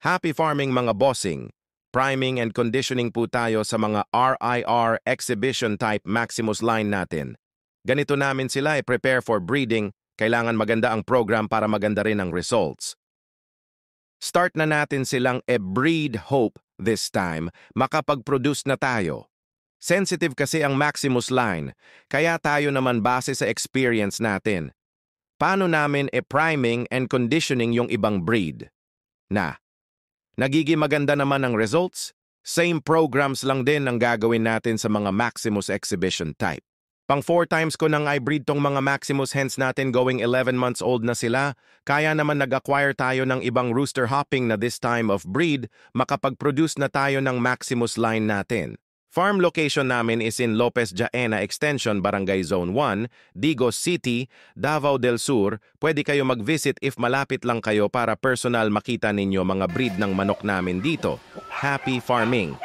Happy farming mga bossing! Priming and conditioning po tayo sa mga RIR exhibition type Maximus line natin. Ganito namin sila prepare for breeding, kailangan maganda ang program para maganda rin ang results. Start na natin silang breed hope this time, makapag-produce na tayo. Sensitive kasi ang Maximus line, kaya tayo naman base sa experience natin. Paano namin priming and conditioning yung ibang breed? Nagiging maganda naman ang results? Same programs lang din ang gagawin natin sa mga Maximus exhibition type. Pang 4 times ko nang i-breed tong mga Maximus hens natin going 11 months old na sila, kaya naman nag-acquire tayo ng ibang rooster hopping na this time of breed, makapag-produce na tayo ng Maximus line natin. Farm location namin is in Lopez Jaena Extension, Barangay Zone 1, Digos City, Davao del Sur. Pwede kayo mag-visit if malapit lang kayo para personal makita ninyo mga breed ng manok namin dito. Happy farming!